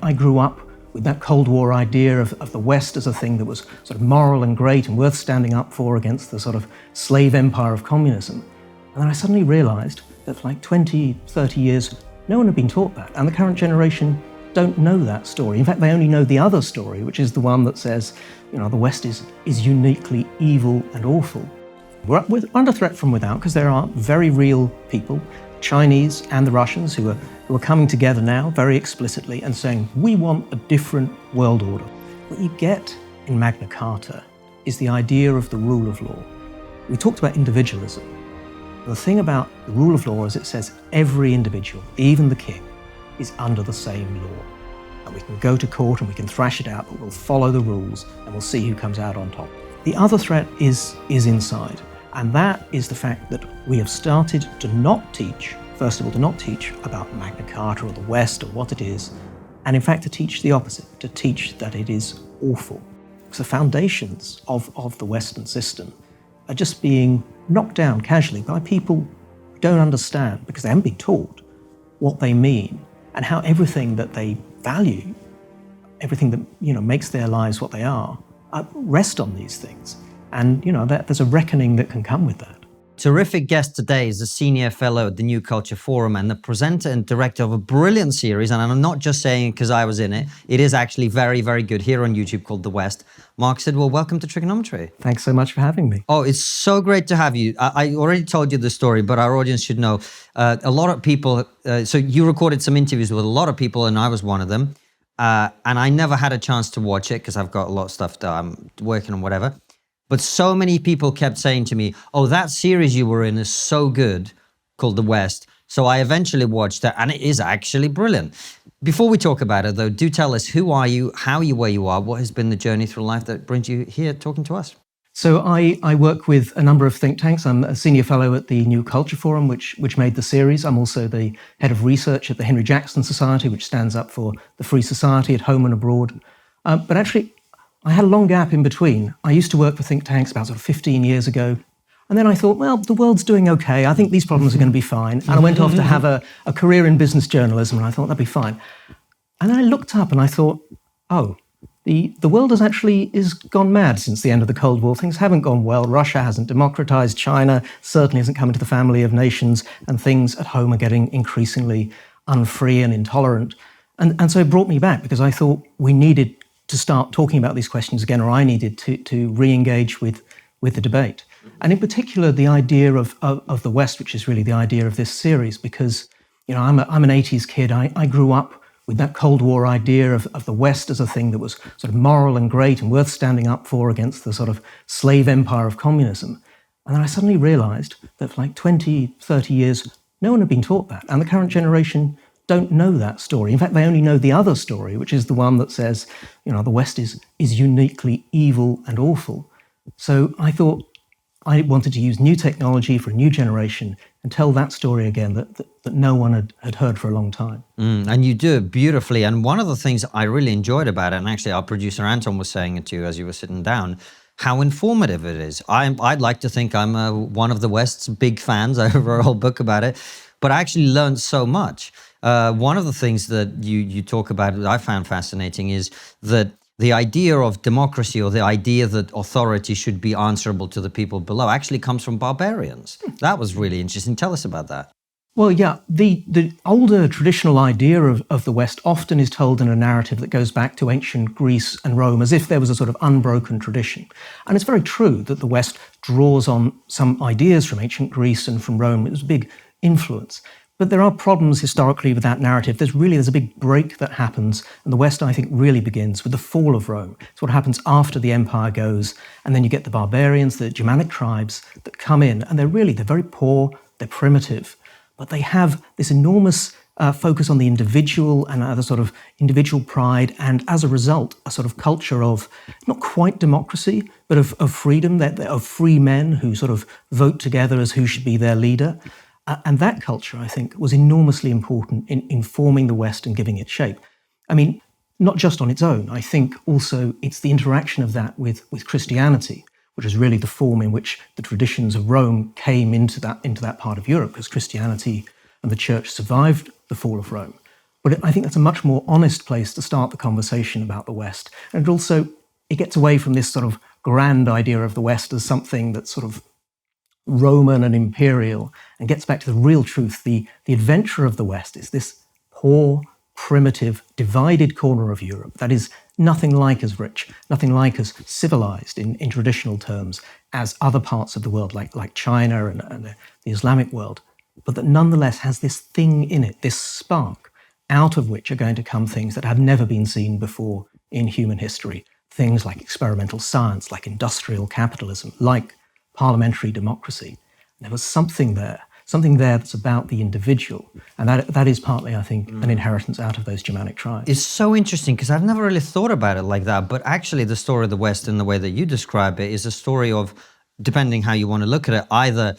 I grew up with that Cold War idea of the West as a thing that was sort of moral and great and worth standing up for against the sort of slave empire of communism. And then I suddenly realized that for like 20, 30 years, no one had been taught that. And the current generation don't know that story. In fact, they only know the other story, which is the one that says, the West is uniquely evil and awful. We're under threat from without because there are very real people, Chinese and the Russians, who are coming together now very explicitly and saying, we want a different world order. What you get in Magna Carta is the idea of the rule of law. We talked about individualism. The thing about the rule of law is it says every individual, even the king, is under the same law. And we can go to court and we can thrash it out, but we'll follow the rules and we'll see who comes out on top. The other threat is inside. And that is the fact that we have started to not teach, first of all, to not teach about Magna Carta or the West or what it is, and in fact to teach the opposite, to teach that it is awful. Because the foundations of the Western system are just being knocked down casually by people who don't understand, because they haven't been taught what they mean and how everything that they value, everything that makes their lives what they are, rest on these things. And there's a reckoning that can come with that. Terrific guest today is a senior fellow at the New Culture Forum and the presenter and director of a brilliant series, and I'm not just saying it because I was in it. It is actually very, very good here on YouTube, called The West. Marc Sidwell, welcome to TRIGGERnometry. Thanks so much for having me. Oh, it's so great to have you. I already told you the story, but our audience should know. A lot of people, so you recorded some interviews with a lot of people, and I was one of them. And I never had a chance to watch it because I've got a lot of stuff that I'm working on, whatever. But so many people kept saying to me, oh, that series you were in is so good, called The West. So I eventually watched it, and it is actually brilliant. Before we talk about it, though, do tell us, who are you, how are you where you are, what has been the journey through life that brings you here talking to us? So I work with a number of think tanks. I'm a senior fellow at the New Culture Forum, which made the series. I'm also the head of research at the Henry Jackson Society, which stands up for the free society at home and abroad. But actually, I had a long gap in between. I used to work for think tanks about sort of 15 years ago. And then I thought, well, the world's doing okay. I think these problems are going to be fine. And I went off to have a career in business journalism, and I thought that'd be fine. And then I looked up and I thought, oh, the world is gone mad since the end of the Cold War. Things haven't gone well. Russia hasn't democratized. China certainly hasn't come into the family of nations. And things at home are getting increasingly unfree and intolerant. And so it brought me back, because I thought we needed to start talking about these questions again, or I needed to re-engage with the debate. And in particular, the idea of the West, which is really the idea of this series, because I'm an 80s kid. I grew up with that Cold War idea of the West as a thing that was sort of moral and great and worth standing up for against the sort of slave empire of communism. And then I suddenly realized that for like 20, 30 years, no one had been taught that. And the current generation don't know that story. In fact, they only know the other story, which is the one that says, the West is uniquely evil and awful. So I thought I wanted to use new technology for a new generation and tell that story again that no one had heard for a long time. And you do it beautifully. And one of the things I really enjoyed about it, and actually our producer Anton was saying it to you as you were sitting down, how informative it is. I'd like to think I'm one of the West's big fans. I wrote a whole book about it, but I actually learned so much. One of the things that you talk about that I found fascinating is that the idea of democracy, or the idea that authority should be answerable to the people below, actually comes from barbarians. That was really interesting. Tell us about that. Well, yeah, the older traditional idea of the West often is told in a narrative that goes back to ancient Greece and Rome, as if there was a sort of unbroken tradition. And it's very true that the West draws on some ideas from ancient Greece and from Rome. It was a big influence. But there are problems historically with that narrative. There's a big break that happens, and the West, I think, really begins with the fall of Rome. It's what happens after the empire goes, and then you get the barbarians, the Germanic tribes that come in, and they're very poor, they're primitive, but they have this enormous focus on the individual and other sort of individual pride, and as a result, a sort of culture of not quite democracy, but of freedom, of free men who sort of vote together as who should be their leader. And that culture, I think, was enormously important in informing the West and giving it shape. I mean, not just on its own. I think also it's the interaction of that with Christianity, which is really the form in which the traditions of Rome came into that part of Europe, because Christianity and the church survived the fall of Rome. But I think that's a much more honest place to start the conversation about the West. And also, it gets away from this sort of grand idea of the West as something that's sort of Roman and imperial, and gets back to the real truth. The adventure of the West is this poor, primitive, divided corner of Europe that is nothing like as rich, nothing like as civilized in traditional terms as other parts of the world, like China and the Islamic world, but that nonetheless has this thing in it, this spark, out of which are going to come things that have never been seen before in human history. Things like experimental science, like industrial capitalism, like parliamentary democracy. There was something there that's about the individual. And that is partly, I think, an inheritance out of those Germanic tribes. It's so interesting because I've never really thought about it like that. But actually, the story of the West in the way that you describe it is a story of, depending how you want to look at it, either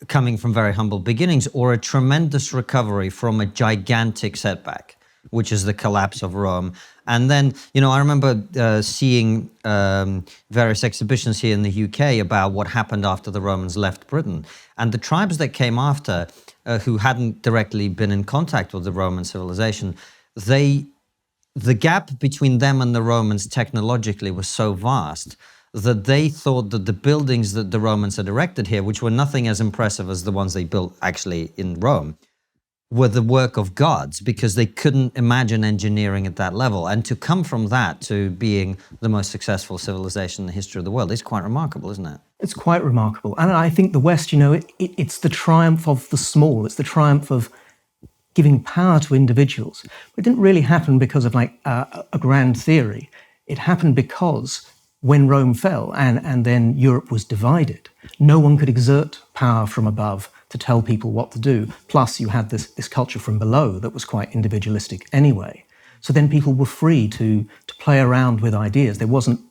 coming from very humble beginnings or a tremendous recovery from a gigantic setback, which is the collapse of Rome. And then, I remember seeing various exhibitions here in the UK about what happened after the Romans left Britain. And the tribes that came after, who hadn't directly been in contact with the Roman civilization, the gap between them and the Romans technologically was so vast that they thought that the buildings that the Romans had erected here, which were nothing as impressive as the ones they built actually in Rome, were the work of gods, because they couldn't imagine engineering at that level. And to come from that to being the most successful civilization in the history of the world is quite remarkable, isn't it? It's quite remarkable. And I think the West, it's the triumph of the small. It's the triumph of giving power to individuals. But it didn't really happen because of a grand theory. It happened because when Rome fell and then Europe was divided, no one could exert power from above to tell people what to do. Plus, you had this culture from below that was quite individualistic anyway. So then people were free to play around with ideas. There wasn't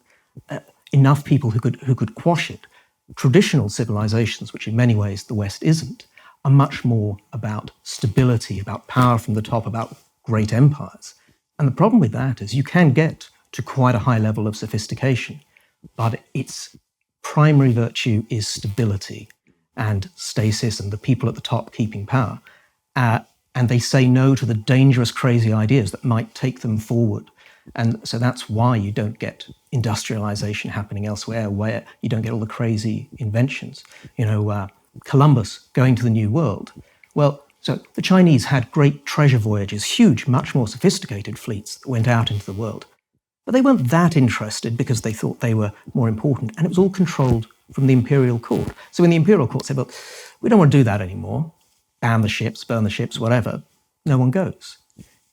enough people who could quash it. Traditional civilizations, which in many ways the West isn't, are much more about stability, about power from the top, about great empires. And the problem with that is you can get to quite a high level of sophistication, but its primary virtue is stability and stasis and the people at the top keeping power. And they say no to the dangerous, crazy ideas that might take them forward. And so that's why you don't get industrialization happening elsewhere, where you don't get all the crazy inventions. Columbus going to the New World. Well, so the Chinese had great treasure voyages, huge, much more sophisticated fleets that went out into the world. But they weren't that interested because they thought they were more important. And it was all controlled from the imperial court. So when the imperial court said, well, we don't want to do that anymore, ban the ships, burn the ships, whatever, no one goes.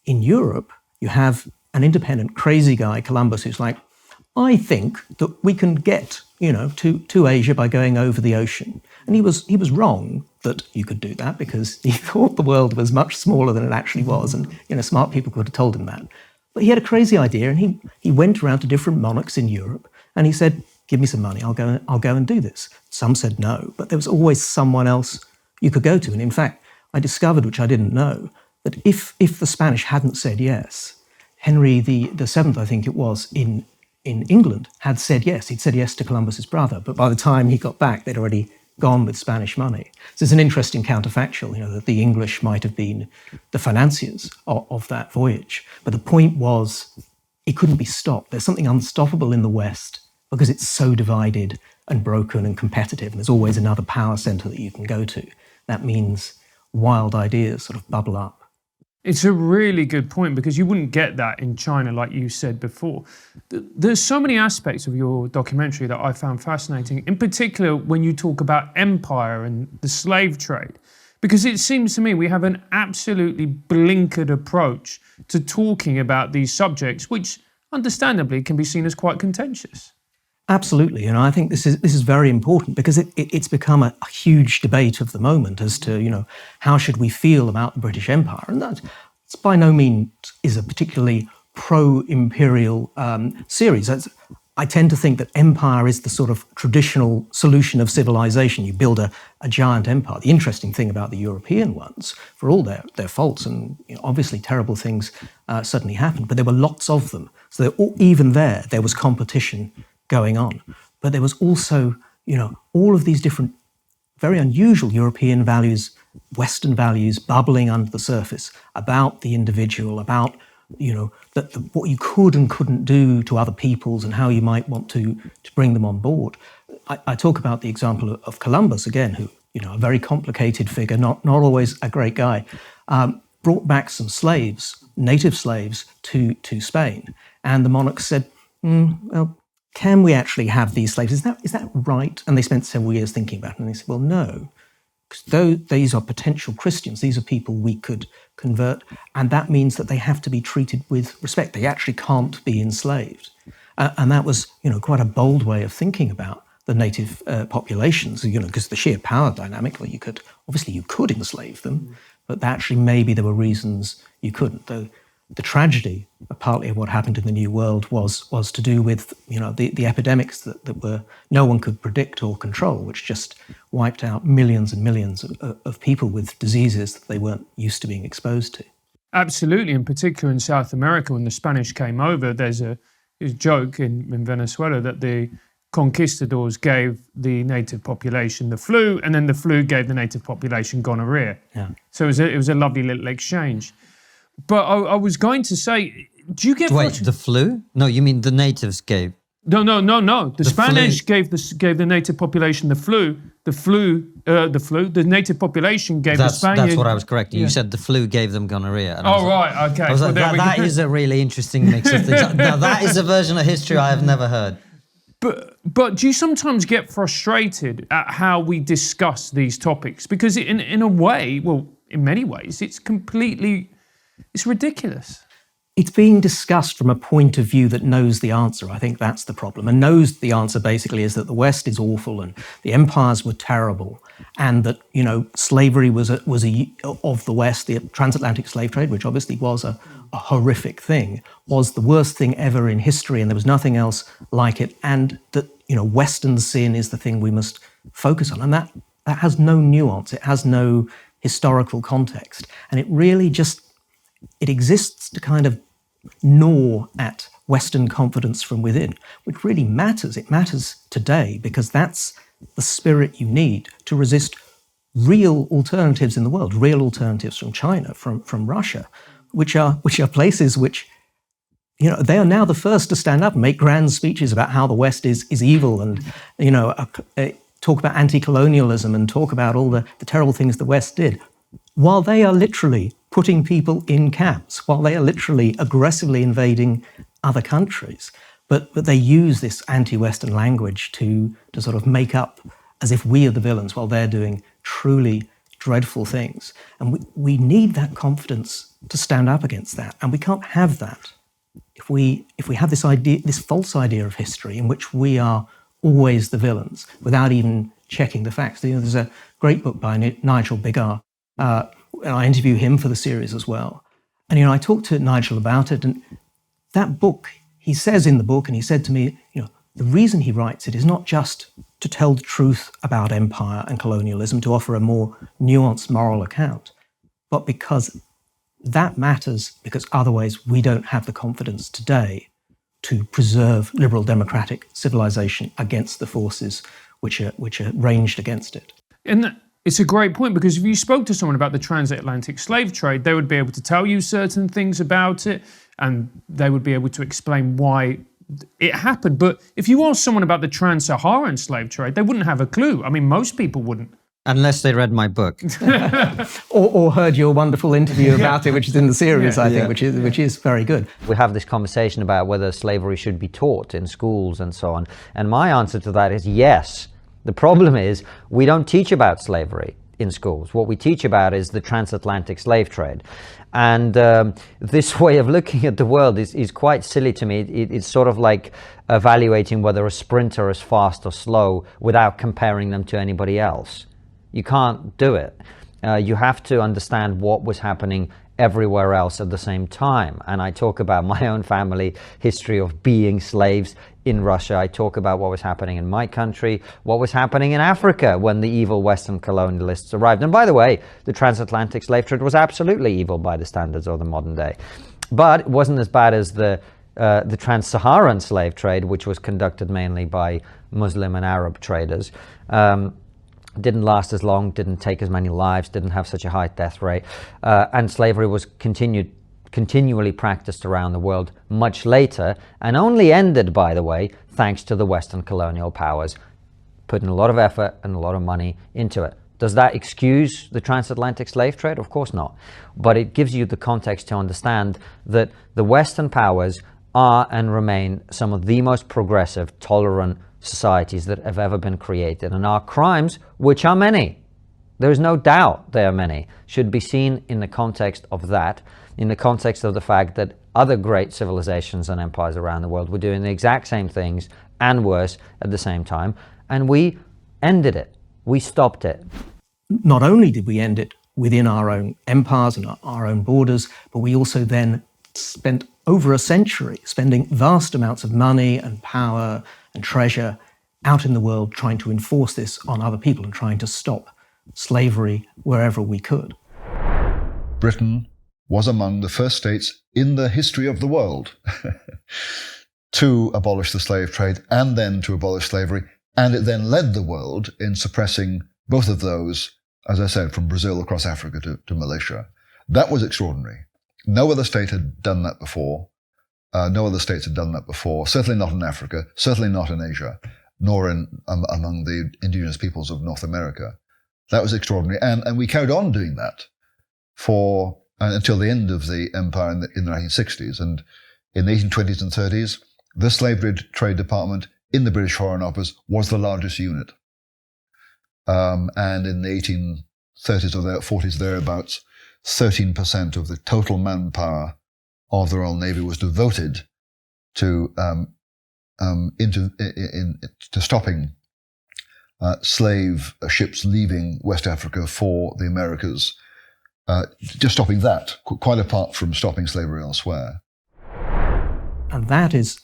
In Europe, you have an independent, crazy guy, Columbus, who's like, I think that we can get, to Asia by going over the ocean. And he was wrong that you could do that because he thought the world was much smaller than it actually was. And, smart people could have told him that. But he had a crazy idea, and he went around to different monarchs in Europe, and he said, give me some money, I'll go and do this. Some said no, but there was always someone else you could go to. And in fact, I discovered, which I didn't know, that if the Spanish hadn't said yes, Henry the Seventh, I think it was, in England, had said yes. He'd said yes to Columbus's brother, but by the time he got back, they'd already gone with Spanish money. So it's an interesting counterfactual, that the English might have been the financiers of that voyage. But the point was, it couldn't be stopped. There's something unstoppable in the West because it's so divided and broken and competitive, and there's always another power center that you can go to. That means wild ideas sort of bubble up. It's a really good point, because you wouldn't get that in China, like you said before. There's so many aspects of your documentary that I found fascinating, in particular when you talk about empire and the slave trade, because it seems to me we have an absolutely blinkered approach to talking about these subjects, which understandably can be seen as quite contentious. Absolutely, I think this is very important because it's become a huge debate of the moment as to how should we feel about the British Empire, and that by no means is a particularly pro-imperial series. I tend to think that empire is the sort of traditional solution of civilization. You build a giant empire. The interesting thing about the European ones, for all their faults, and obviously terrible things certainly happened, but there were lots of them. So even there was competition going on. But there was also, all of these different, very unusual European values Western values bubbling under the surface about the individual, about what you could and couldn't do to other peoples and how you might want to bring them on board. I talk about the example of Columbus again, who, a very complicated figure, not always a great guy, brought back some slaves, native slaves, to Spain. And the monarchs said, well, can we actually have these slaves? Is that right? And they spent several years thinking about it. And they said, well, no, because these are potential Christians. These are people we could convert. And that means that they have to be treated with respect. They actually can't be enslaved. And that was, quite a bold way of thinking about the native populations, because the sheer power dynamic, well, you could enslave them, but actually maybe there were reasons you couldn't. The tragedy, partly of what happened in the New World, was to do with the epidemics that were no one could predict or control, which just wiped out millions and millions of people with diseases that they weren't used to being exposed to. Absolutely, in particular in South America, when the Spanish came over, there's a joke in Venezuela that the conquistadors gave the native population the flu, and then the flu gave the native population gonorrhea. Yeah. So it was a lovely little exchange. But I was going to say, do you get... Wait, the flu? No, you mean the natives gave... No. The Spanish gave the native population the flu. The native population gave the Spaniards... That's what I was correcting. You said the flu gave them gonorrhea. And right, okay. I was like, that is a really interesting mix of things. Now, that is a version of history I have never heard. But do you sometimes get frustrated at how we discuss these topics? Because in a way, well, in many ways, it's ridiculous. It's being discussed from a point of view that knows the answer. I think that's the problem. And knows the answer basically is that the West is awful and the empires were terrible, and that slavery was of the West, the transatlantic slave trade, which obviously was a horrific thing, was the worst thing ever in history, and there was nothing else like it. And that Western sin is the thing we must focus on, and that has no nuance. It has no historical context, and it really just exists to kind of gnaw at Western confidence from within, which really matters. It matters today because that's the spirit you need to resist real alternatives in the world, real alternatives from China, from Russia, which are places which, they are now the first to stand up and make grand speeches about how the West is evil and, talk about anti-colonialism and talk about all the terrible things the West did, while they are literally putting people in camps, while they are literally aggressively invading other countries. But they use this anti-Western language to sort of make up as if we are the villains while they're doing truly dreadful things. And we need that confidence to stand up against that. And we can't have that if we have this false idea of history in which we are always the villains without even checking the facts. There's a great book by Nigel Biggar, and I interview him for the series as well. And, I talked to Nigel about it, and that book, he says in the book, and he said to me, the reason he writes it is not just to tell the truth about empire and colonialism, to offer a more nuanced moral account, but because that matters, because otherwise we don't have the confidence today to preserve liberal democratic civilization against the forces which are ranged against it. And it's a great point, because if you spoke to someone about the transatlantic slave trade, they would be able to tell you certain things about it, and they would be able to explain why it happened. But if you ask someone about the trans-Saharan slave trade, they wouldn't have a clue. I mean, most people wouldn't. Unless they read my book. or heard your wonderful interview about it, which is in the series, I think, which is very good. We have this conversation about whether slavery should be taught in schools and so on. And my answer to that is yes. The problem is we don't teach about slavery in schools. What we teach about is the transatlantic slave trade. And this way of looking at the world is quite silly to me. It's sort of like evaluating whether a sprinter is fast or slow without comparing them to anybody else. You can't do it. You have to understand what was happening everywhere else at the same time. And I talk about my own family history of being slaves in Russia. I talk about what was happening in my country, what was happening in Africa when the evil Western colonialists arrived. And by the way, the transatlantic slave trade was absolutely evil by the standards of the modern day. But it wasn't as bad as the trans-Saharan slave trade, which was conducted mainly by Muslim and Arab traders. didn't last as long, didn't take as many lives, didn't have such a high death rate, and slavery was continually practiced around the world much later, and only ended, by the way, thanks to the Western colonial powers putting a lot of effort and a lot of money into it. Does that excuse the transatlantic slave trade? Of course not. But it gives you the context to understand that the Western powers are and remain some of the most progressive, tolerant societies that have ever been created. And our crimes, which are many, there is no doubt they are many, should be seen in the context of that, in the context of the fact that other great civilizations and empires around the world were doing the exact same things and worse at the same time. And we ended it. We stopped it. Not only did we end it within our own empires and our own borders, but we also then spent over a century spending vast amounts of money and power and treasure out in the world trying to enforce this on other people and trying to stop slavery wherever we could. Britain was among the first states in the history of the world to abolish the slave trade and then to abolish slavery. And it then led the world in suppressing both of those, as I said, from Brazil across Africa to Malaysia. That was extraordinary. No other state had done that before. No other states had done that before, certainly not in Africa, certainly not in Asia, nor among the indigenous peoples of North America. That was extraordinary. And we carried on doing that for until the end of the empire in the 1960s. And in the 1820s and 30s, the slave trade department in the British Foreign Office was the largest unit. And in the 1830s or 40s, thereabouts, 13% of the total manpower of the Royal Navy was devoted to stopping slave ships leaving West Africa for the Americas. Just stopping that, quite apart from stopping slavery elsewhere. And that is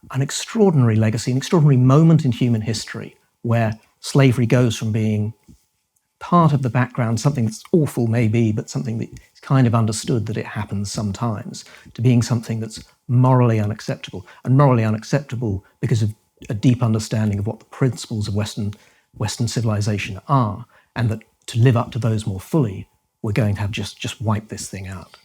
an extraordinary legacy, an extraordinary moment in human history where slavery goes from being part of the background, something that's awful maybe, but something that's kind of understood that it happens sometimes, to being something that's morally unacceptable, and morally unacceptable because of a deep understanding of what the principles of Western civilization are, and that to live up to those more fully, we're going to have just wipe this thing out.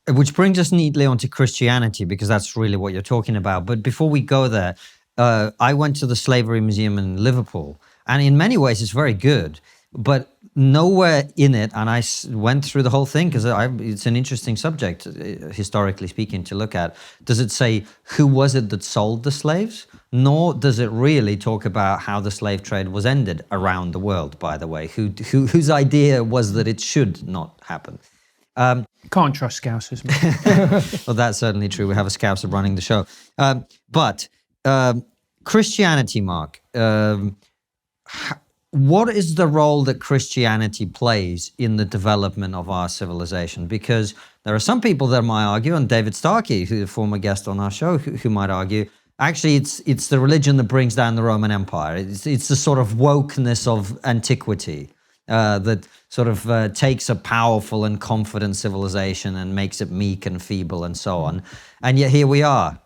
Which brings us neatly onto Christianity, because that's really what you're talking about. But before we go there, I went to the Slavery Museum in Liverpool, and in many ways it's very good, but nowhere in it, and I went through the whole thing because it's an interesting subject, historically speaking, to look at. Does it say who was it that sold the slaves? Nor does it really talk about how the slave trade was ended around the world, by the way, whose idea was that it should not happen. Can't trust Scousers, man. Well, that's certainly true. We have a Scouser running the show. But Christianity, Marc, what is the role that Christianity plays in the development of our civilization? Because there are some people that might argue, and David Starkey, who's a former guest on our show, who might argue, actually it's the religion that brings down the Roman Empire. It's the sort of wokeness of antiquity that sort of takes a powerful and confident civilization and makes it meek and feeble and so on. And yet here we are.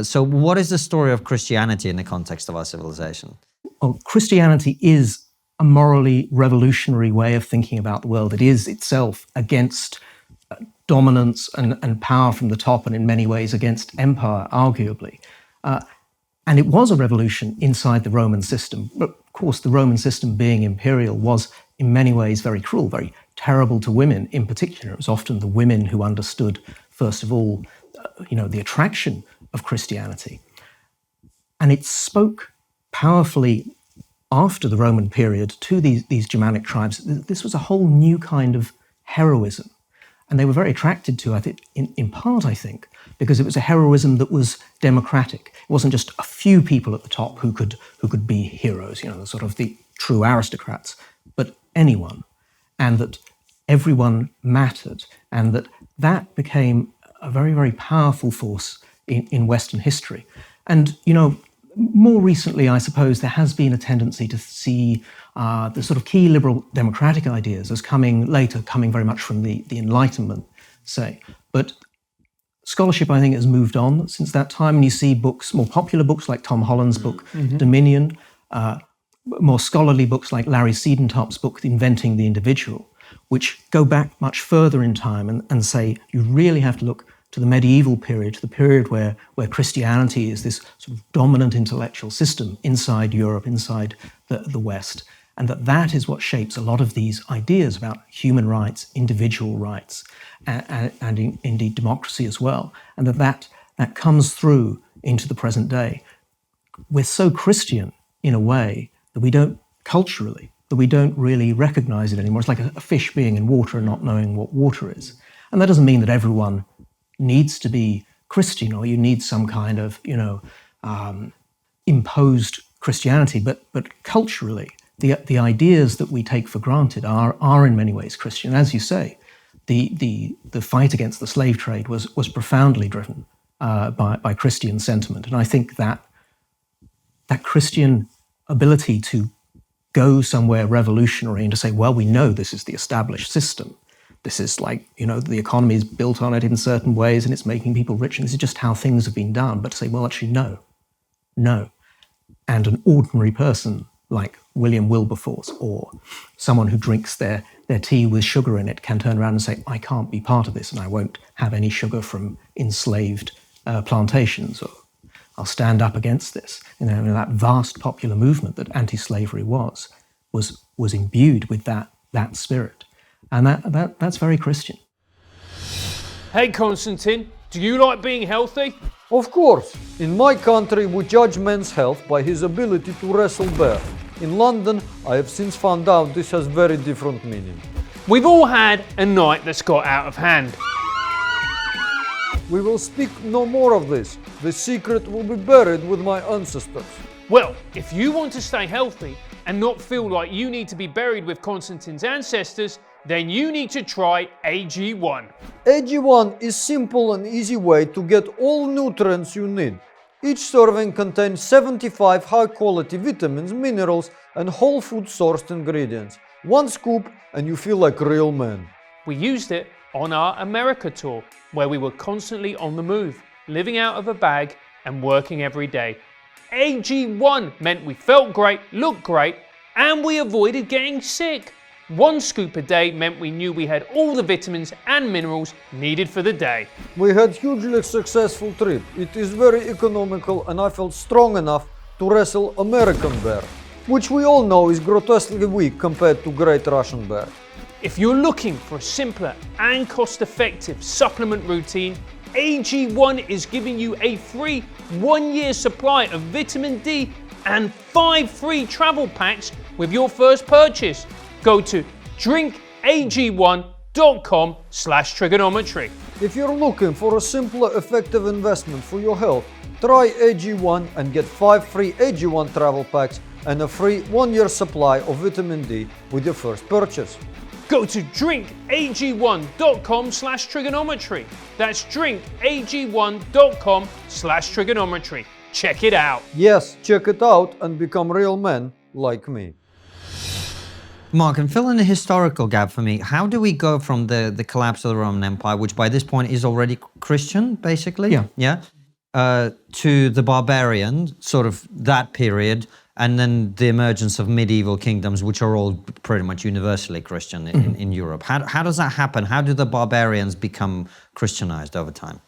So what is the story of Christianity in the context of our civilization? Well, Christianity is a morally revolutionary way of thinking about the world. It is itself against dominance and power from the top, and in many ways against empire, arguably. And it was a revolution inside the Roman system. But of course, the Roman system, being imperial, was in many ways very cruel, very terrible to women in particular. It was often the women who understood, first of all, the attraction of Christianity. And it spoke powerfully after the Roman period to these Germanic tribes. This was a whole new kind of heroism. And they were very attracted to it, in part, I think, because it was a heroism that was democratic. It wasn't just a few people at the top who could be heroes, sort of the true aristocrats, but anyone, and that everyone mattered, and that became a very, very powerful force in Western history. And, more recently, I suppose, there has been a tendency to see the sort of key liberal democratic ideas as coming very much from the Enlightenment, say. But scholarship, I think, has moved on since that time, and you see books, more popular books like Tom Holland's book, Dominion, more scholarly books like Larry Siedentop's book, Inventing the Individual, which go back much further in time and say you really have to look to the medieval period, to the period where Christianity is this sort of dominant intellectual system inside Europe, inside the West, and that is what shapes a lot of these ideas about human rights, individual rights, and indeed democracy as well, and that comes through into the present day. We're so Christian in a way that we don't, culturally, that we don't really recognize it anymore. It's like a fish being in water and not knowing what water is. And that doesn't mean that everyone needs to be Christian or you need some kind of, imposed Christianity, but culturally, the ideas that we take for granted are in many ways Christian. As you say, the fight against the slave trade was profoundly driven by Christian sentiment. And I think that Christian ability to go somewhere revolutionary and to say, well, we know this is the established system. This is like, the economy is built on it in certain ways and it's making people rich and this is just how things have been done. But to say, well, actually, no. And an ordinary person like William Wilberforce or someone who drinks their tea with sugar in it can turn around and say, I can't be part of this and I won't have any sugar from enslaved plantations, or I'll stand up against this. That vast popular movement that anti-slavery was imbued with that spirit. And that's very Christian. Hey Konstantin, do you like being healthy? Of course. In my country, we judge man's health by his ability to wrestle bear. In London, I have since found out this has very different meaning. We've all had a night that's got out of hand. We will speak no more of this. The secret will be buried with my ancestors. Well, if you want to stay healthy and not feel like you need to be buried with Konstantin's ancestors, then you need to try AG1. AG1 is simple and easy way to get all nutrients you need. Each serving contains 75 high-quality vitamins, minerals, and whole food sourced ingredients. One scoop and you feel like a real man. We used it on our America tour, where we were constantly on the move, living out of a bag and working every day. AG1 meant we felt great, looked great, and we avoided getting sick. One scoop a day meant we knew we had all the vitamins and minerals needed for the day. We had hugely successful trip. It is very economical and I felt strong enough to wrestle American bear, which we all know is grotesquely weak compared to Great Russian bear. If you're looking for a simpler and cost-effective supplement routine, AG1 is giving you a free 1-year supply of vitamin D and 5 free travel packs with your first purchase. Go to drinkag1.com/trigonometry. If you're looking for a simpler, effective investment for your health, try AG1 and get 5 free AG1 travel packs and a free 1-year supply of vitamin D with your first purchase. Go to drinkag1.com/trigonometry. That's drinkag1.com/trigonometry. Check it out. Yes, check it out and become real men like me. Marc, and fill in a historical gap for me. How do we go from the collapse of the Roman Empire, which by this point is already Christian, basically? Yeah. To the barbarian, sort of that period, and then the emergence of medieval kingdoms, which are all pretty much universally Christian in Europe. How does that happen? How do the barbarians become Christianized over time?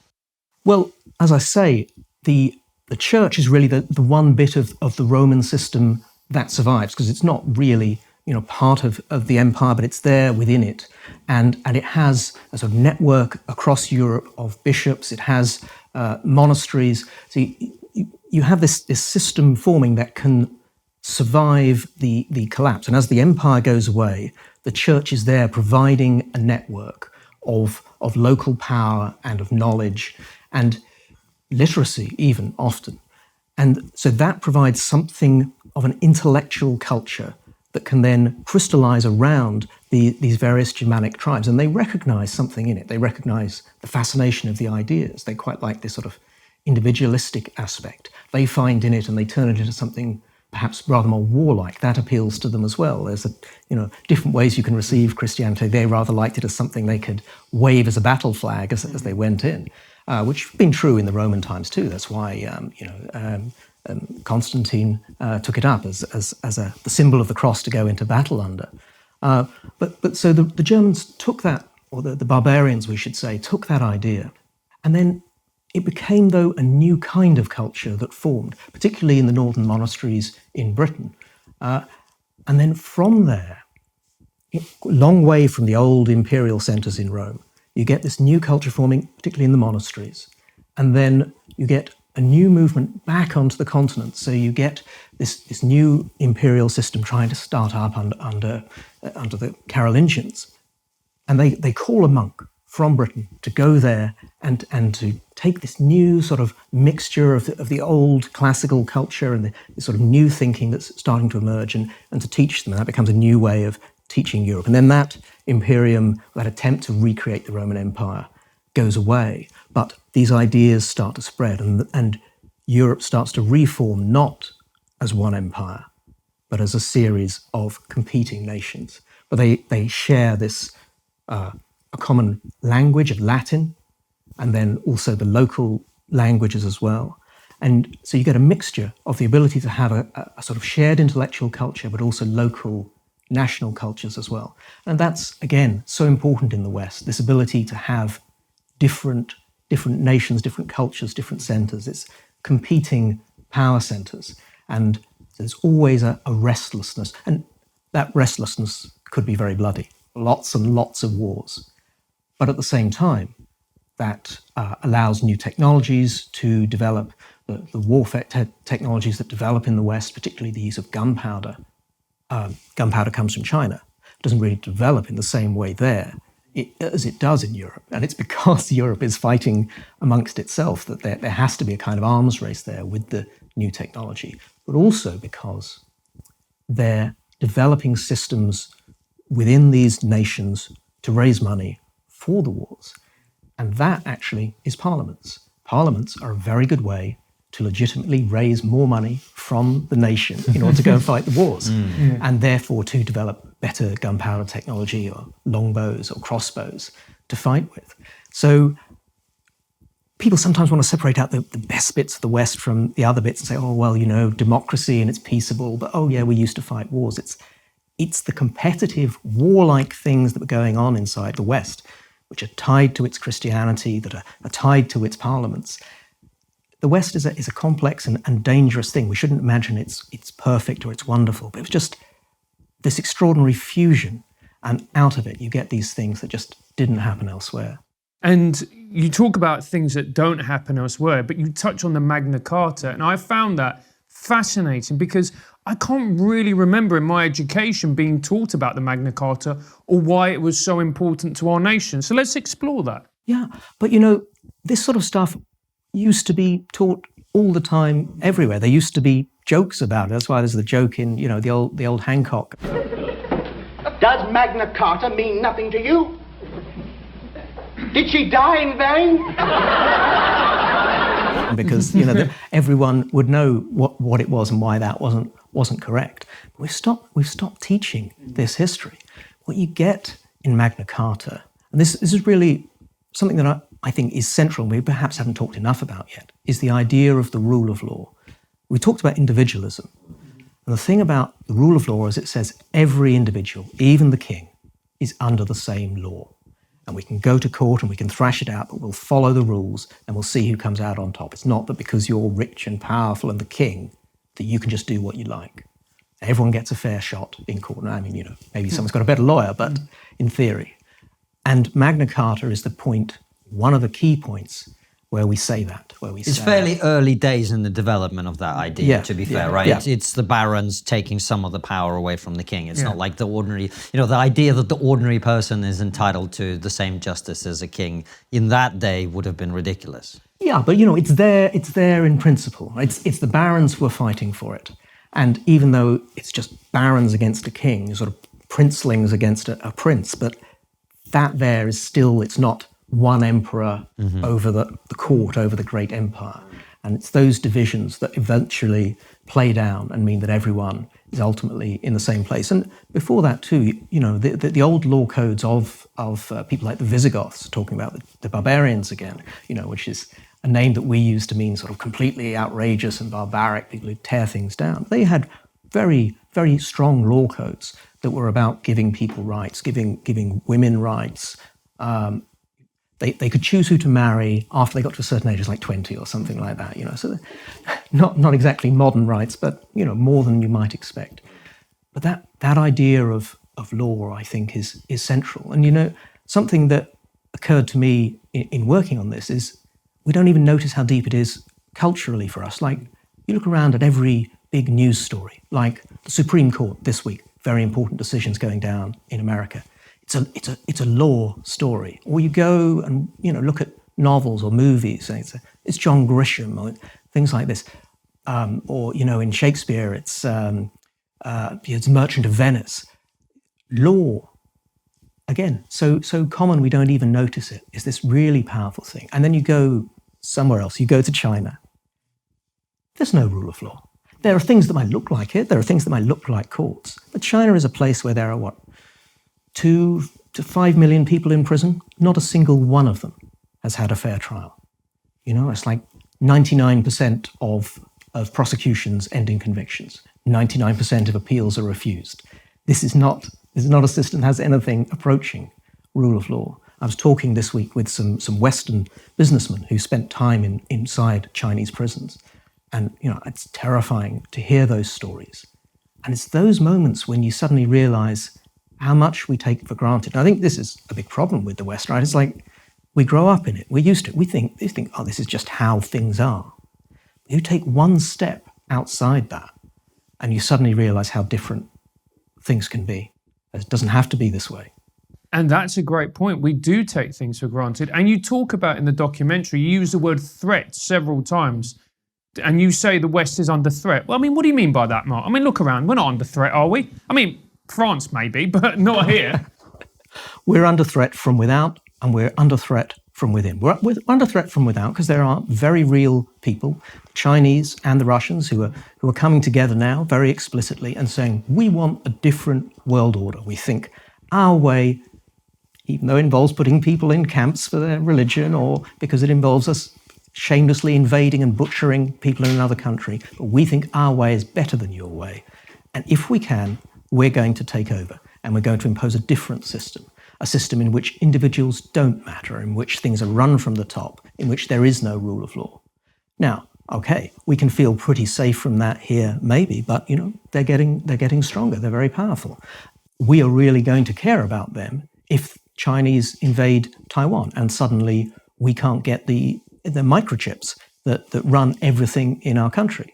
Well, as I say, the church is really the one bit of the Roman system that survives, because it's not really part of the empire, but it's there within it. And it has a sort of network across Europe of bishops. It has monasteries. So you have this system forming that can survive the collapse. And as the empire goes away, the church is there providing a network of local power and of knowledge and literacy even often. And so that provides something of an intellectual culture that can then crystallize around these various Germanic tribes. And they recognize something in it. They recognize the fascination of the ideas. They quite like this sort of individualistic aspect. They find in it and they turn it into something perhaps rather more warlike. That appeals to them as well. There's different ways you can receive Christianity. They rather liked it as something they could wave as a battle flag as they went in, which has been true in the Roman times too. That's why Constantine took it up as the symbol of the cross to go into battle under. But so the Germans took that, or the barbarians, we should say, took that idea, and then it became, though, a new kind of culture that formed, particularly in the northern monasteries in Britain. And then from there, a long way from the old imperial centres in Rome, you get this new culture forming, particularly in the monasteries. And then you get a new movement back onto the continent. So you get this new imperial system trying to start up under the Carolingians. And they call a monk from Britain to go there and to take this new sort of mixture of the old classical culture and the sort of new thinking that's starting to emerge and to teach them. And that becomes a new way of teaching Europe. And then that imperium, that attempt to recreate the Roman Empire, goes away. But these ideas start to spread, and Europe starts to reform not as one empire, but as a series of competing nations. But they share this a common language of Latin, and then also the local languages as well. And so you get a mixture of the ability to have a sort of shared intellectual culture, but also local national cultures as well. And that's, again, so important in the West, this ability to have different nations, different cultures, different centers. It's competing power centers. And there's always a restlessness. And that restlessness could be very bloody. Lots and lots of wars. But at the same time, that allows new technologies to develop, the warfare technologies that develop in the West, particularly the use of gunpowder. Gunpowder comes from China. It doesn't really develop in the same way there as it does in Europe. And it's because Europe is fighting amongst itself that there has to be a kind of arms race there with the new technology, but also because they're developing systems within these nations to raise money for the wars. And that actually is parliaments. Parliaments are a very good way to legitimately raise more money from the nation in order to go and fight the wars, and therefore to develop better gunpowder technology or longbows or crossbows to fight with. So people sometimes want to separate out the best bits of the West from the other bits and say, oh, well, democracy and it's peaceable, but oh yeah, we used to fight wars. It's the competitive, warlike things that were going on inside the West, which are tied to its Christianity, that are tied to its parliaments. The West is a complex and dangerous thing. We shouldn't imagine it's perfect or it's wonderful, but it's just this extraordinary fusion, and out of it you get these things that just didn't happen elsewhere. And you talk about things that don't happen elsewhere, but you touch on the Magna Carta, and I found that fascinating because I can't really remember in my education being taught about the Magna Carta or why it was so important to our nation. So let's explore that. Yeah, but this sort of stuff used to be taught all the time, everywhere. There used to be jokes about it. That's why there's the joke in, the old Hancock. Does Magna Carta mean nothing to you? Did she die in vain? Because everyone would know what it was and why that wasn't correct. We've stopped teaching this history. What you get in Magna Carta, and this is really something that I think is central, and we perhaps haven't talked enough about yet, is the idea of the rule of law. We talked about individualism. And the thing about the rule of law is it says every individual, even the king, is under the same law. And we can go to court and we can thrash it out, but we'll follow the rules and we'll see who comes out on top. It's not that because you're rich and powerful and the king that you can just do what you like. Everyone gets a fair shot in court. I mean, maybe someone's got a better lawyer, but in theory. And Magna Carta is the point, one of the key points where we say that, It's fairly early days in the development of that idea, to be fair, right? Yeah. It's the barons taking some of the power away from the king. It's not like the ordinary, the idea that the ordinary person is entitled to the same justice as a king in that day would have been ridiculous. Yeah, but it's there in principle. It's the barons who are fighting for it. And even though it's just barons against a king, sort of princelings against a prince, but that there is still, it's not one emperor over the court, over the great empire. And it's those divisions that eventually play down and mean that everyone is ultimately in the same place. And before that too, the old law codes of people like the Visigoths, talking about the barbarians again, which is a name that we use to mean sort of completely outrageous and barbaric, people who tear things down. They had very, very strong law codes that were about giving people rights, giving women rights. They could choose who to marry after they got to a certain age, like 20 or something like that. So not exactly modern rights, but more than you might expect. But that idea of law, I think, is central. And something that occurred to me in working on this is we don't even notice how deep it is culturally for us. Like, you look around at every big news story, like the Supreme Court this week, very important decisions going down in America. It's a law story. Or you go and look at novels or movies, and it's John Grisham or things like this. Or in Shakespeare, it's Merchant of Venice. Law, again, so common we don't even notice it, is this really powerful thing. And then you go somewhere else, you go to China. There's no rule of law. There are things that might look like it, there are things that might look like courts, but China is a place where there are, 2 to 5 million people in prison? Not a single one of them has had a fair trial. It's like 99% of prosecutions end in convictions. 99% of appeals are refused. This is not a system that has anything approaching rule of law. I was talking this week with some Western businessmen who spent time inside Chinese prisons. And, it's terrifying to hear those stories. And it's those moments when you suddenly realize how much we take for granted. And I think this is a big problem with the West, right? It's like we grow up in it. We're used to it. We think, oh, this is just how things are. You take one step outside that, and you suddenly realize how different things can be. It doesn't have to be this way. And that's a great point. We do take things for granted. And you talk about in the documentary, you use the word threat several times. And you say the West is under threat. Well, what do you mean by that, Mark? Look around. We're not under threat, are we? France maybe, but not here. We're under threat from without, and we're under threat from within. We're under threat from without because there are very real people, Chinese and the Russians, who are coming together now very explicitly and saying, we want a different world order. We think our way, even though it involves putting people in camps for their religion or because it involves us shamelessly invading and butchering people in another country, but we think our way is better than your way. And if we can, we're going to take over and we're going to impose a different system, a system in which individuals don't matter, in which things are run from the top, in which there is no rule of law. Now, okay, we can feel pretty safe from that here, maybe, but they're getting stronger, they're very powerful. We are really going to care about them if Chinese invade Taiwan and suddenly we can't get the microchips that run everything in our country,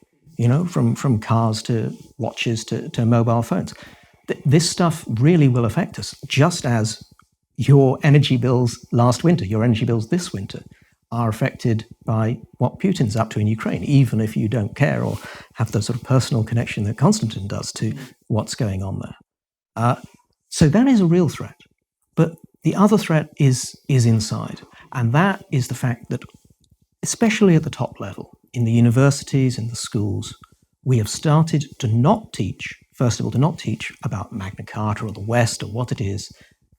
from cars to watches to mobile phones. This stuff really will affect us, just as your energy bills last winter, your energy bills this winter are affected by what Putin's up to in Ukraine, even if you don't care or have the sort of personal connection that Konstantin does to what's going on there. So that is a real threat. But the other threat is inside. And that is the fact that, especially at the top level, in the universities, in the schools, we have started to not teach, first of all, to not teach about Magna Carta or the West or what it is,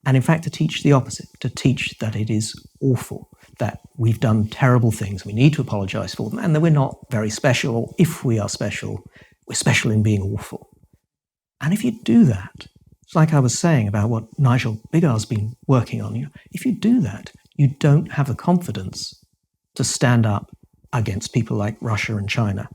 and in fact to teach the opposite, to teach that it is awful, that we've done terrible things, we need to apologize for them, and that we're not very special, or if we are special, we're special in being awful. And if you do that, it's like I was saying about what Nigel Biggar's been working on, if you do that, you don't have the confidence to stand up against people like Russia and China,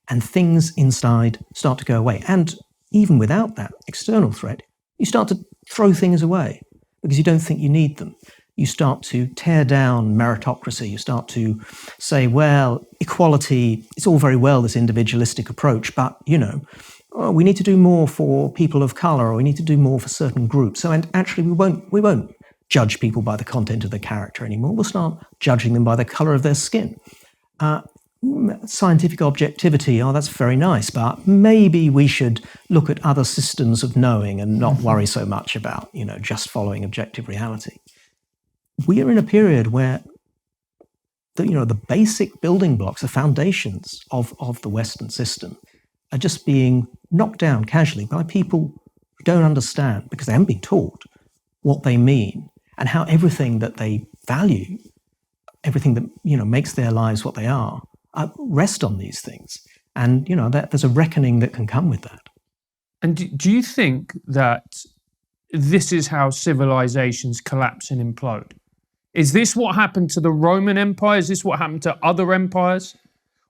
and things inside start to go away. And even without that external threat, you start to throw things away because you don't think you need them. You start to tear down meritocracy. You start to say, well, equality, it's all very well, this individualistic approach, but, we need to do more for people of color, or we need to do more for certain groups. So, and actually, we won't judge people by the content of their character anymore. We'll start judging them by the color of their skin. Scientific objectivity, that's very nice, but maybe we should look at other systems of knowing and not worry so much about, just following objective reality. We are in a period where the basic building blocks, the foundations of the Western system are just being knocked down casually by people who don't understand, because they haven't been taught what they mean and how everything that they value, everything that, makes their lives what they are, rest on these things. And, that there's a reckoning that can come with that. And do you think that this is how civilizations collapse and implode? Is this what happened to the Roman Empire? Is this what happened to other empires?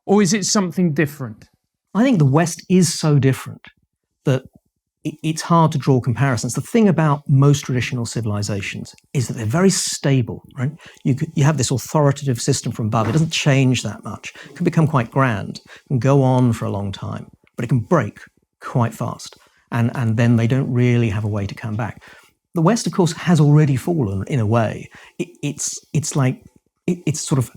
Or is it something different? I think the West is so different that it's hard to draw comparisons. The thing about most traditional civilizations is that they're very stable, right? You have this authoritative system from above. It doesn't change that much. It can become quite grand, it can go on for a long time, but it can break quite fast. And then they don't really have a way to come back. The West, of course, has already fallen in a way. It's sort of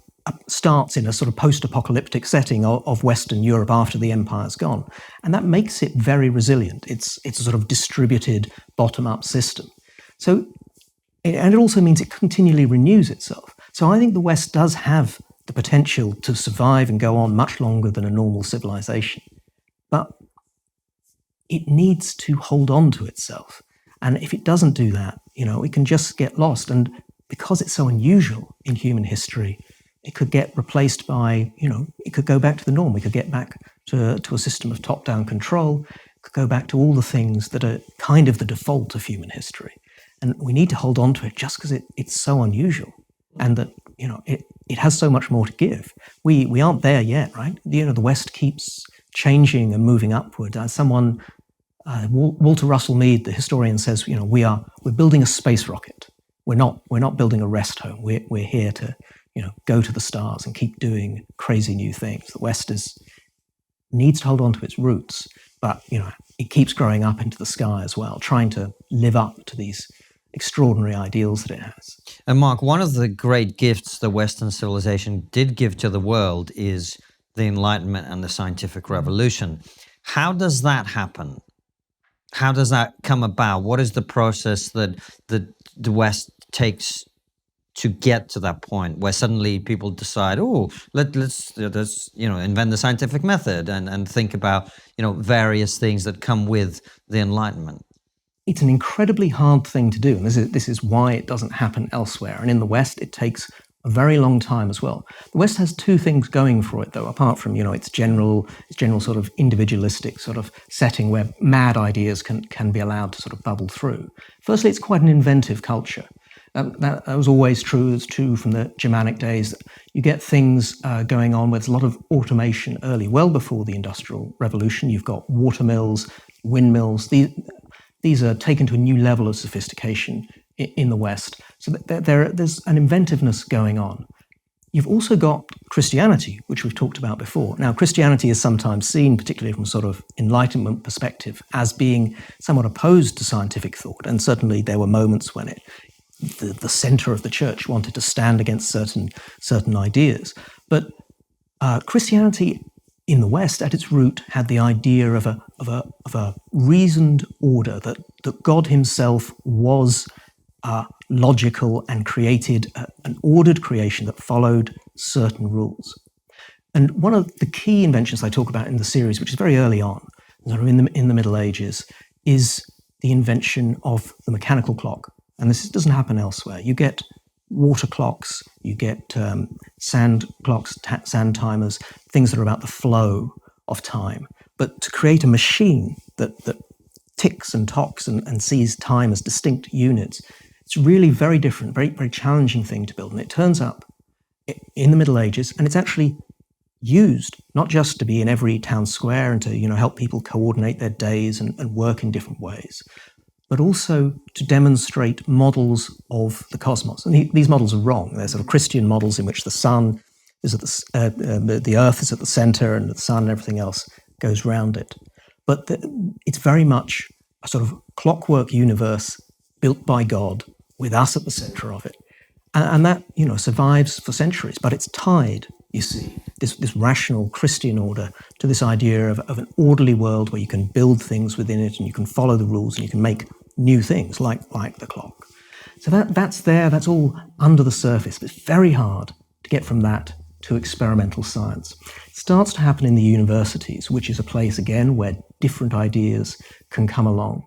starts in a sort of post-apocalyptic setting of Western Europe after the empire's gone. And that makes it very resilient. It's a sort of distributed bottom-up system. So, and it also means it continually renews itself. So I think the West does have the potential to survive and go on much longer than a normal civilization. But it needs to hold on to itself. And if it doesn't do that, it can just get lost. And because it's so unusual in human history, it could get replaced by, it could go back to the norm. We could get back to a system of top-down control. It could go back to all the things that are kind of the default of human history. And we need to hold on to it just because it's so unusual, and that, it has so much more to give. We aren't there yet, right? The West keeps changing and moving upward. Walter Russell Mead, the historian, says, we're building a space rocket. We're not building a rest home. We're here to, go to the stars and keep doing crazy new things. The West needs to hold on to its roots, but it keeps growing up into the sky as well, trying to live up to these extraordinary ideals that it has. And Marc, one of the great gifts the Western civilization did give to the world is the Enlightenment and the scientific revolution. How does that happen? How does that come about? What is the process that the West takes to get to that point where suddenly people decide, let's invent the scientific method and think about various things that come with the Enlightenment? It's an incredibly hard thing to do, and this is why it doesn't happen elsewhere. And in the West, it takes a very long time as well. The West has two things going for it, though, apart from its general sort of individualistic sort of setting where mad ideas can be allowed to sort of bubble through. Firstly, it's quite an inventive culture. That was always true. It's true from the Germanic days. You get things going on where there's a lot of automation early, well before the Industrial Revolution. You've got water mills, windmills. These are taken to a new level of sophistication in the West. So there's an inventiveness going on. You've also got Christianity, which we've talked about before. Now, Christianity is sometimes seen, particularly from a sort of Enlightenment perspective, as being somewhat opposed to scientific thought. And certainly there were moments when the center of the church wanted to stand against certain ideas. But Christianity in the West, at its root, had the idea of a reasoned order, that God himself was logical and created an ordered creation that followed certain rules. And one of the key inventions I talk about in the series, which is very early on, sort of in the Middle Ages, is the invention of the mechanical clock. And this doesn't happen elsewhere. You get water clocks, you get sand clocks, sand timers, things that are about the flow of time. But to create a machine that ticks and tocks and sees time as distinct units, it's really very different, very, very challenging thing to build. And it turns up in the Middle Ages, and it's actually used not just to be in every town square and to help people coordinate their days and work in different ways, but also to demonstrate models of the cosmos. And these models are wrong. They're sort of Christian models in which the sun is at the earth is at the center, and the sun and everything else goes round it. But it's very much a sort of clockwork universe built by God with us at the center of it. And that, survives for centuries, but it's tied, you see, this rational Christian order to this idea of an orderly world where you can build things within it and you can follow the rules and you can make new things like the clock. So that's there, that's all under the surface, but it's very hard to get from that to experimental science. It starts to happen in the universities, which is a place, again, where different ideas can come along.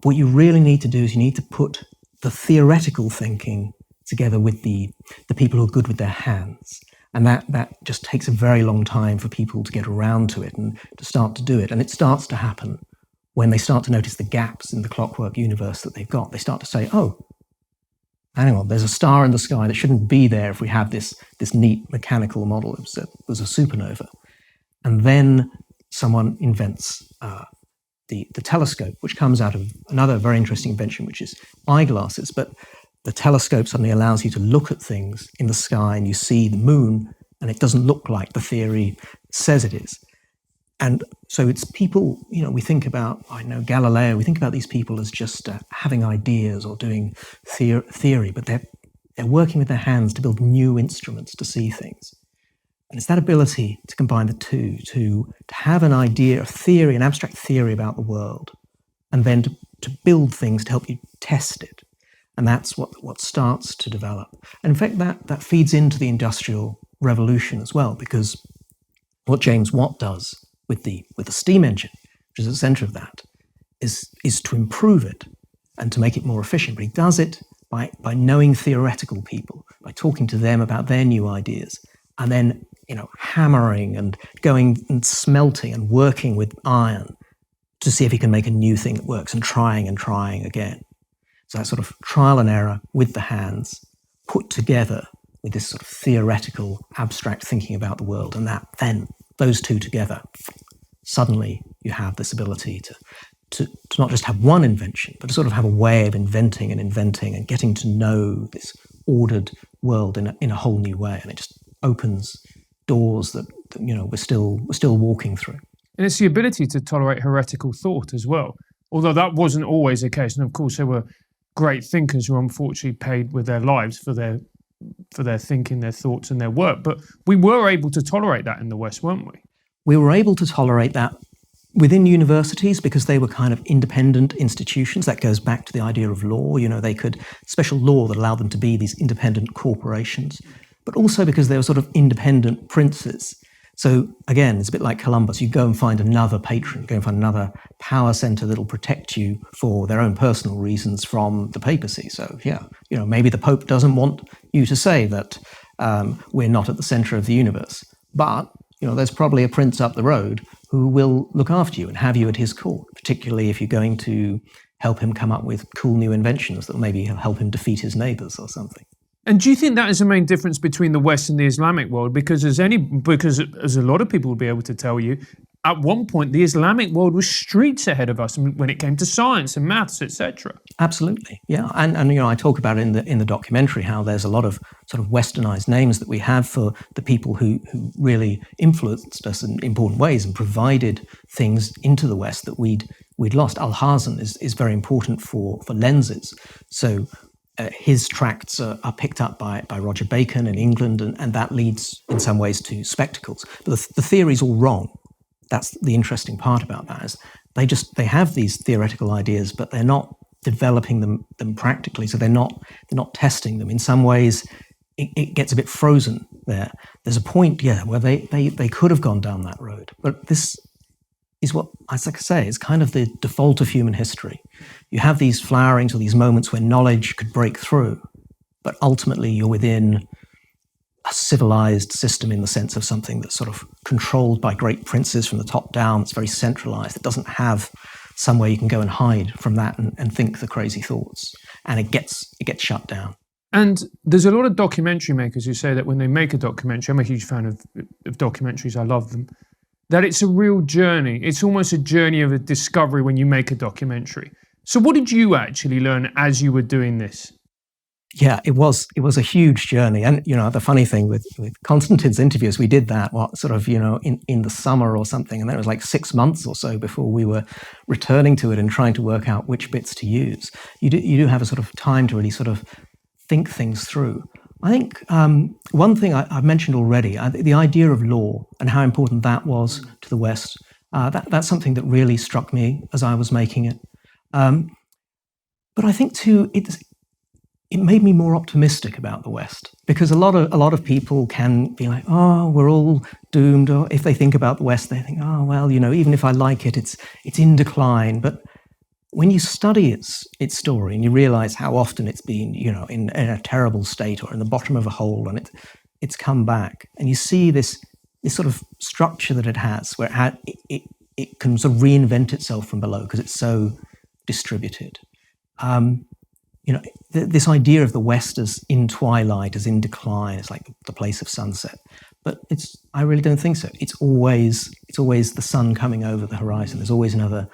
What you really need to do is you need to put the theoretical thinking together with the people who are good with their hands. And that just takes a very long time for people to get around to it and to start to do it. And it starts to happen when they start to notice the gaps in the clockwork universe that they've got. They start to say, oh, hang on, there's a star in the sky that shouldn't be there if we have this neat mechanical model. It was a supernova. And then someone invents the telescope, which comes out of another very interesting invention, which is eyeglasses. But the telescope suddenly allows you to look at things in the sky and you see the moon and it doesn't look like the theory says it is. And so it's people, we think about, Galileo, we think about these people as just having ideas or doing theory, but they're working with their hands to build new instruments to see things. And it's that ability to combine the two, to have an idea, a theory, an abstract theory about the world, and then to build things to help you test it. And that's what starts to develop. And in fact, that feeds into the Industrial Revolution as well, because what James Watt does with the steam engine, which is at the center of that, is to improve it and to make it more efficient. But he does it by knowing theoretical people, by talking to them about their new ideas, and then hammering and going and smelting and working with iron to see if he can make a new thing that works, and trying again. So that sort of trial and error with the hands put together with this sort of theoretical, abstract thinking about the world, and that then those two together, suddenly you have this ability to not just have one invention, but to sort of have a way of inventing and getting to know this ordered world in a whole new way, and it just opens doors that we're still walking through. And it's the ability to tolerate heretical thought as well, although that wasn't always the case. And of course, there were great thinkers who unfortunately paid with their lives for their thinking, their thoughts and their work. But we were able to tolerate that in the West, weren't we? We were able to tolerate that within universities because they were kind of independent institutions. That goes back to the idea of law. They could, special law that allowed them to be these independent corporations, but also because they were sort of independent princes. So again, it's a bit like Columbus. You go and find another patron, go and find another power center that'll protect you for their own personal reasons from the papacy. So maybe the Pope doesn't want you to say that we're not at the center of the universe. But, there's probably a prince up the road who will look after you and have you at his court, particularly if you're going to help him come up with cool new inventions that will maybe help him defeat his neighbors or something. And do you think that is the main difference between the West and the Islamic world? Because as a lot of people will be able to tell you, at one point the Islamic world was streets ahead of us when it came to science and maths, etc. Absolutely, yeah. And I talk about it in the documentary how there's a lot of sort of westernized names that we have for the people who really influenced us in important ways and provided things into the West that we'd lost. Alhazen is very important for lenses. So his tracts are picked up by Roger Bacon in England, and that leads in some ways to spectacles. But the theory's all wrong. That's the interesting part about that, is they have these theoretical ideas, but they're not developing them practically. So they're not testing them. In some ways, it gets a bit frozen there. There's a point, where they could have gone down that road. But this is what, as I say, is kind of the default of human history. You have these flowerings or these moments where knowledge could break through, but ultimately you're within a civilized system in the sense of something that's sort of controlled by great princes from the top down. It's very centralized. It doesn't have somewhere you can go and hide from that and think the crazy thoughts. And it gets shut down. And there's a lot of documentary makers who say that when they make a documentary, I'm a huge fan of documentaries, I love them, that it's a real journey. It's almost a journey of a discovery when you make a documentary. So what did you actually learn as you were doing this? Yeah, it was a huge journey. And, the funny thing with Konstantin's interviews, we did that, in the summer or something. And then it was like 6 months or so before we were returning to it and trying to work out which bits to use. You do have a sort of time to really sort of think things through. I think one thing I've mentioned already, the idea of law and how important that was to the West, that's something that really struck me as I was making it. But I think too, it made me more optimistic about the West, because a lot of people can be like, oh, we're all doomed. Or if they think about the West, they think, oh, well, even if I like it, it's in decline. But when you study its story and you realize how often it's been, in a terrible state or in the bottom of a hole, and it's come back, and you see this sort of structure that it has, where it can sort of reinvent itself from below because it's so distributed. This idea of the West as in twilight, as in decline, it's like the place of sunset. But I really don't think so. It's always the sun coming over the horizon. There's always another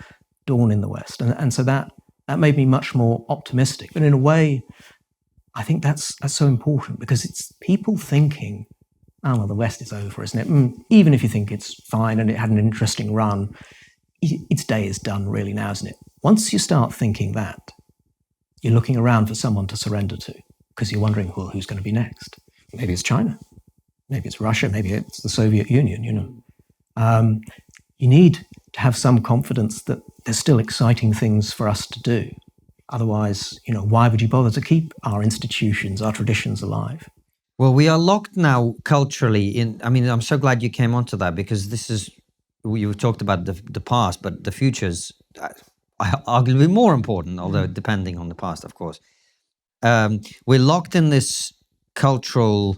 dawn in the West, and so that made me much more optimistic. But in a way, I think that's so important, because it's people thinking, oh, well, the West is over, isn't it? Even if you think it's fine and it had an interesting run, its day is done really now, isn't it? Once you start thinking that, you're looking around for someone to surrender to, because you're wondering, well, who's going to be next? Maybe it's China. Maybe it's Russia. Maybe it's the Soviet Union, You need to have some confidence that there's still exciting things for us to do. Otherwise, why would you bother to keep our institutions, our traditions alive? Well, we are locked now culturally in. I mean, I'm so glad you came onto that, because this is, you talked about the past, but the future's arguably more important, although depending on the past, of course. We're locked in this cultural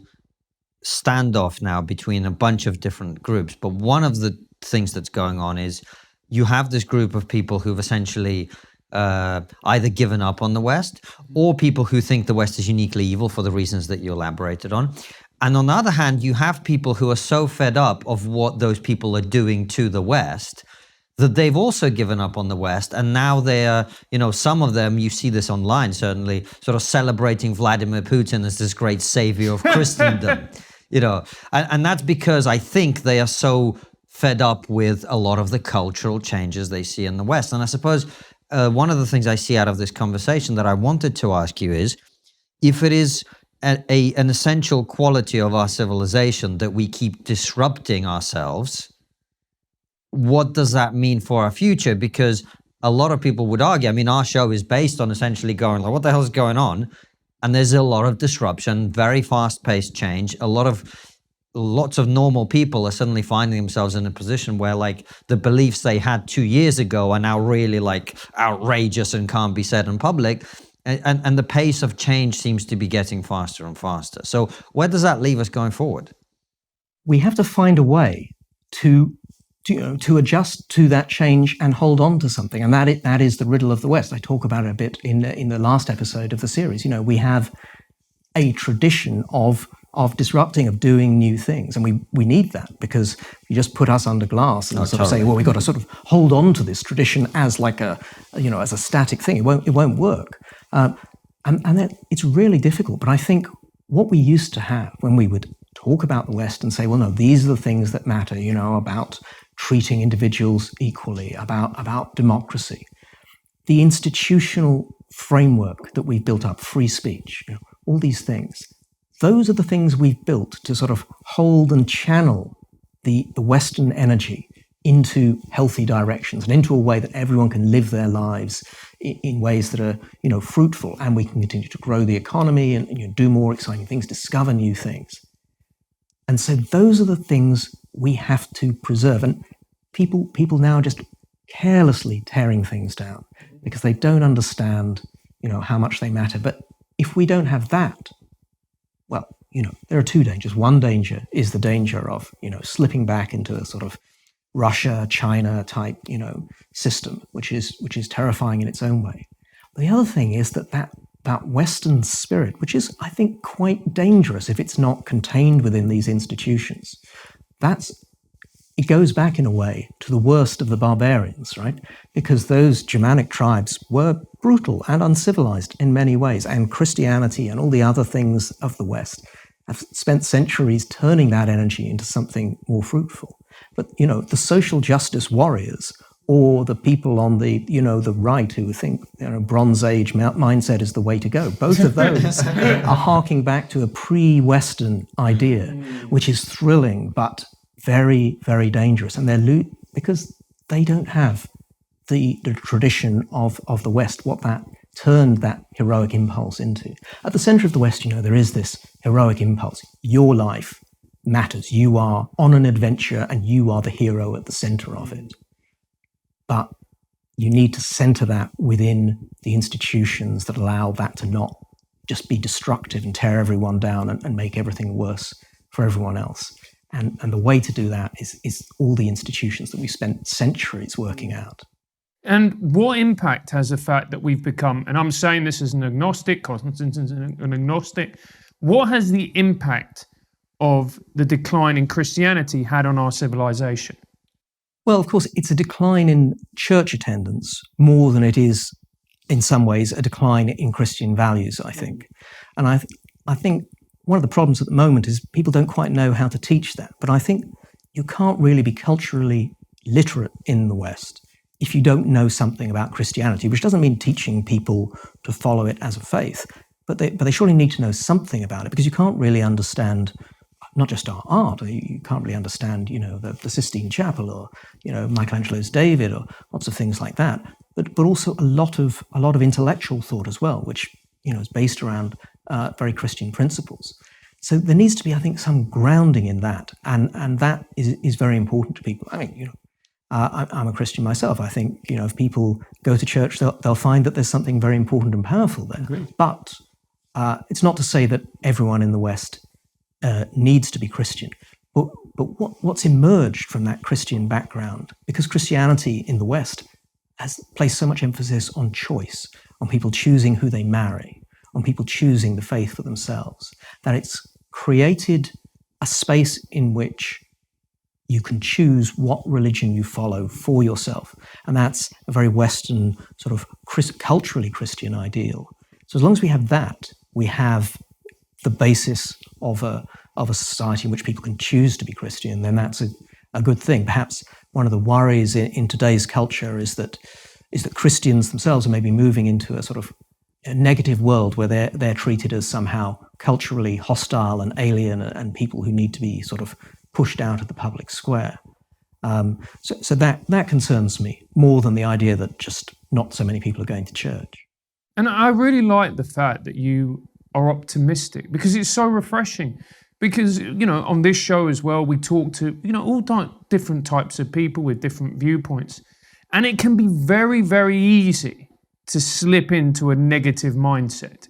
standoff now between a bunch of different groups. But one of the things that's going on is you have this group of people who've essentially either given up on the West, or people who think the West is uniquely evil for the reasons that you elaborated on. And on the other hand, you have people who are so fed up of what those people are doing to the West that they've also given up on the West. And now they are, some of them, you see this online certainly, sort of celebrating Vladimir Putin as this great savior of Christendom, and that's because I think they are so fed up with a lot of the cultural changes they see in the West. And I suppose one of the things I see out of this conversation that I wanted to ask you is, if it is an essential quality of our civilization that we keep disrupting ourselves, what does that mean for our future? Because a lot of people would argue, our show is based on essentially going like, what the hell is going on? And there's a lot of disruption, very fast-paced change. Lots of normal people are suddenly finding themselves in a position where like the beliefs they had 2 years ago are now really like outrageous and can't be said in public. And the pace of change seems to be getting faster and faster. So where does that leave us going forward? We have to find a way to adjust to that change and hold on to something. And that is the riddle of the West. I talk about it a bit in the last episode of the series. We have a tradition of disrupting, of doing new things. And we need that, because you just put us under glass and sort of say, well, we've got to sort of hold on to this tradition as like as a static thing. It won't work. And that it's really difficult. But I think what we used to have when we would talk about the West and say, well, no, these are the things that matter, about treating individuals equally, about democracy, the institutional framework that we've built up, free speech, all these things. Those are the things we've built to sort of hold and channel the Western energy into healthy directions and into a way that everyone can live their lives in ways that are, fruitful, and we can continue to grow the economy and do more exciting things, discover new things. And so those are the things we have to preserve. And people now are just carelessly tearing things down because they don't understand, how much they matter. But if we don't have that, well, there are two dangers. One danger is the danger of, slipping back into a sort of Russia, China type, system, which is terrifying in its own way. But the other thing is that Western spirit, which is, I think, quite dangerous if it's not contained within these institutions, it goes back in a way to the worst of the barbarians, right? Because those Germanic tribes were brutal and uncivilized in many ways, and Christianity and all the other things of the West have spent centuries turning that energy into something more fruitful. But, the social justice warriors, or the people on the right who think Bronze Age mindset is the way to go, both of those are harking back to a pre-Western idea, which is thrilling but very, very dangerous. And they're because they don't have the tradition of the West, what that turned that heroic impulse into. At the center of the West, there is this heroic impulse. Your life matters. You are on an adventure and you are the hero at the center of it. But you need to center that within the institutions that allow that to not just be destructive and tear everyone down and make everything worse for everyone else. And the way to do that is all the institutions that we've spent centuries working out. And what impact has the fact that we've become, and I'm saying this as an agnostic, Konstantin's an agnostic, what has the impact of the decline in Christianity had on our civilization? Well, of course, it's a decline in church attendance more than it is, in some ways, a decline in Christian values, I think. And I think one of the problems at the moment is people don't quite know how to teach that. But I think you can't really be culturally literate in the West if you don't know something about Christianity, which doesn't mean teaching people to follow it as a faith, but they surely need to know something about it, because you can't really understand not just our art. You can't really understand, the Sistine Chapel or, Michelangelo's David or lots of things like that. But also a lot of intellectual thought as well, which is based around very Christian principles. So there needs to be, I think, some grounding in that, and that is very important to people. I mean, I'm a Christian myself. I think, if people go to church, they'll find that there's something very important and powerful there. Agreed. But it's not to say that everyone in the West needs to be Christian. But what's emerged from that Christian background, because Christianity in the West has placed so much emphasis on choice, on people choosing who they marry, on people choosing the faith for themselves, that it's created a space in which you can choose what religion you follow for yourself. And that's a very Western, sort of culturally Christian ideal. So as long as we have that, we have the basis of a society in which people can choose to be Christian, then that's a good thing. Perhaps one of the worries in today's culture is that Christians themselves are maybe moving into a sort of a negative world where they're treated as somehow culturally hostile and alien and people who need to be sort of pushed out of the public square. So that concerns me more than the idea that just not so many people are going to church. And I really like the fact that you are optimistic, because it's so refreshing. Because, on this show as well, we talk to, all different types of people with different viewpoints. And it can be very, very easy to slip into a negative mindset.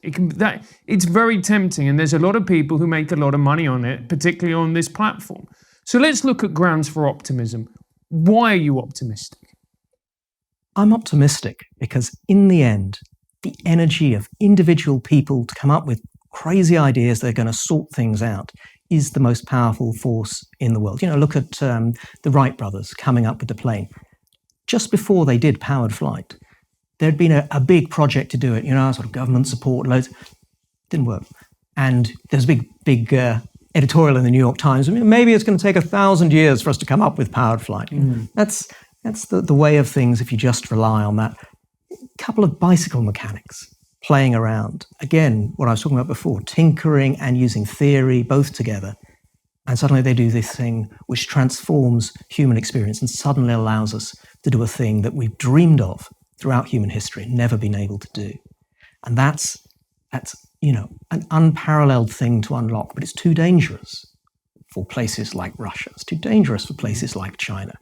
It's very tempting, and there's a lot of people who make a lot of money on it, particularly on this platform. So let's look at grounds for optimism. Why are you optimistic? I'm optimistic because in the end, the energy of individual people to come up with crazy ideas they're going to sort things out is the most powerful force in the world. Look at the Wright brothers coming up with the plane. Just before they did powered flight, there'd been a big project to do it, sort of government support, loads. Didn't work. And there's a big editorial in the New York Times. Maybe it's going to take 1,000 years for us to come up with powered flight. That's the way of things if you just rely on that. A couple of bicycle mechanics playing around. Again, what I was talking about before, tinkering and using theory both together. And suddenly they do this thing which transforms human experience and suddenly allows us to do a thing that we've dreamed of throughout human history and never been able to do. And that's an unparalleled thing to unlock, but it's too dangerous for places like Russia. It's too dangerous for places like China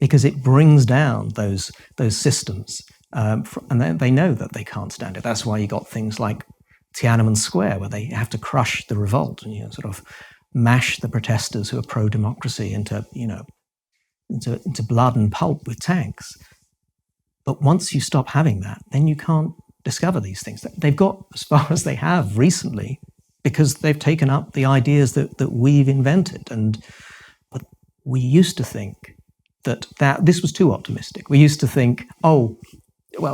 because it brings down those systems. And they know that they can't stand it. That's why you got things like Tiananmen Square, where they have to crush the revolt and sort of mash the protesters who are pro-democracy into blood and pulp with tanks. But once you stop having that, then you can't discover these things. They've got as far as they have recently because they've taken up the ideas that we've invented. But we used to think that this was too optimistic. We used to think,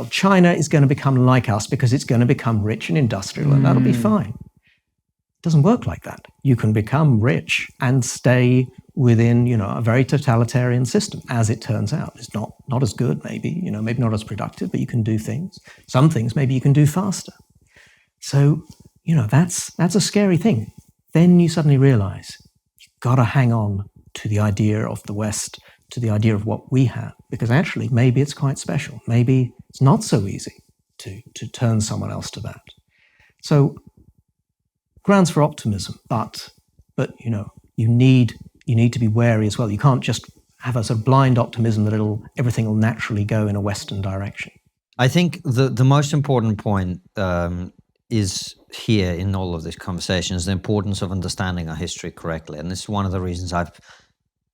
China is going to become like us because it's going to become rich and industrial, and that'll be fine. It doesn't work like that. You can become rich and stay within, a very totalitarian system, as it turns out. It's not as good, maybe, maybe not as productive, but you can do things. Some things maybe you can do faster. So, that's a scary thing. Then you suddenly realize you've got to hang on to the idea of the West, to the idea of what we have, because actually maybe it's quite special. Maybe it's not so easy to turn someone else to that. So grounds for optimism, but you need to be wary as well. You can't just have a sort of blind optimism that everything will naturally go in a Western direction. I think the most important point is here in all of this conversation is the importance of understanding our history correctly. And this is one of the reasons I've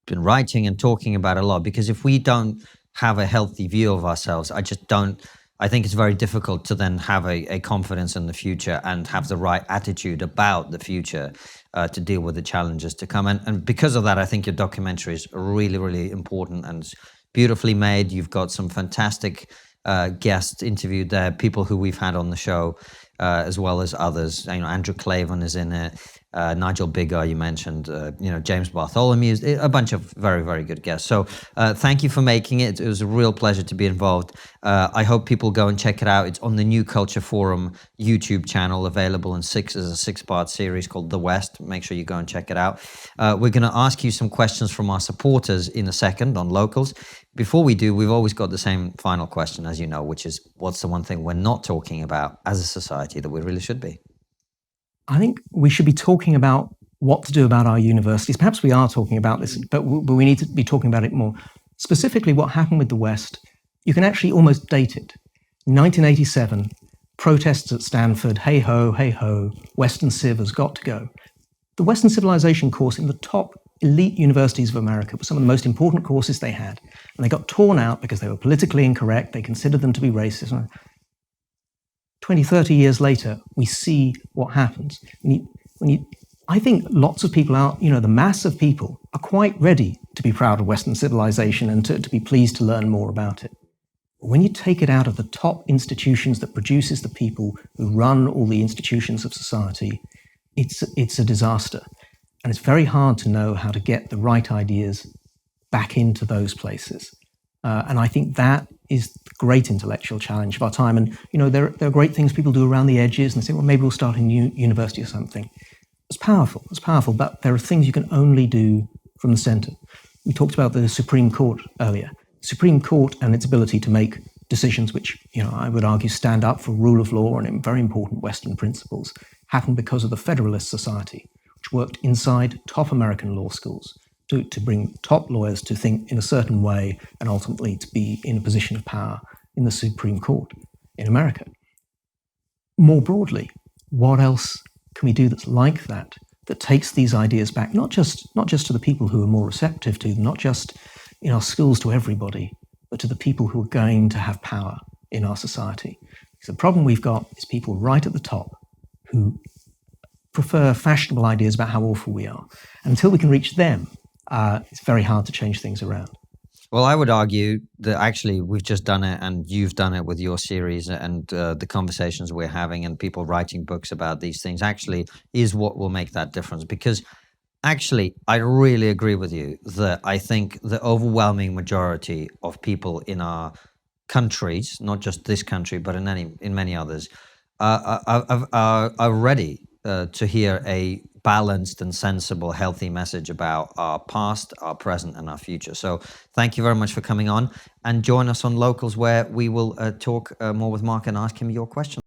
been writing and talking about a lot, because if we don't have a healthy view of ourselves, I think it's very difficult to then have a confidence in the future and have the right attitude about the future to deal with the challenges to come. And because of that, I think your documentary is really, really important and beautifully made. You've got some fantastic guests interviewed there, people who we've had on the show, as well as others. Andrew Clavin is in it, Nigel Biggar, you mentioned, James Bartholomew, a bunch of very, very good guests. So thank you for making it. It was a real pleasure to be involved. I hope people go and check it out. It's on the New Culture Forum YouTube channel, available in as a six-part series called The West. Make sure you go and check it out. We're going to ask you some questions from our supporters in a second on locals. Before we do, we've always got the same final question, as you know, which is, what's the one thing we're not talking about as a society that we really should be? I think we should be talking about what to do about our universities. Perhaps we are talking about this, but we need to be talking about it more. Specifically, what happened with the West, you can actually almost date it. 1987, protests at Stanford, hey ho, Western Civ has got to go. The Western Civilization course in the top elite universities of America was some of the most important courses they had. And they got torn out because they were politically incorrect. They considered them to be racist. 20, 30 years later, we see what happens. I think lots of people out, the mass of people are quite ready to be proud of Western civilization and to be pleased to learn more about it. When you take it out of the top institutions that produces the people who run all the institutions of society, it's a disaster. And it's very hard to know how to get the right ideas back into those places. And I think that is the great intellectual challenge of our time. And, there are great things people do around the edges and say, well, maybe we'll start a new university or something. It's powerful, but there are things you can only do from the center. We talked about the Supreme Court earlier. The Supreme Court and its ability to make decisions which, I would argue stand up for rule of law and very important Western principles happened because of the Federalist Society, which worked inside top American law schools to bring top lawyers to think in a certain way and ultimately to be in a position of power in the Supreme Court in America. More broadly, what else can we do that's like that takes these ideas back, not just to the people who are more receptive to them, not just in our schools to everybody, but to the people who are going to have power in our society? Because the problem we've got is people right at the top who prefer fashionable ideas about how awful we are. And until we can reach them, it's very hard to change things around. Well, I would argue that actually we've just done it, and you've done it with your series, and the conversations we're having and people writing books about these things actually is what will make that difference. Because actually, I really agree with you that I think the overwhelming majority of people in our countries, not just this country, but in many others, are ready to hear a balanced and sensible, healthy message about our past, our present, and our future. So thank you very much for coming on, and join us on Locals, where we will talk more with Marc and ask him your questions.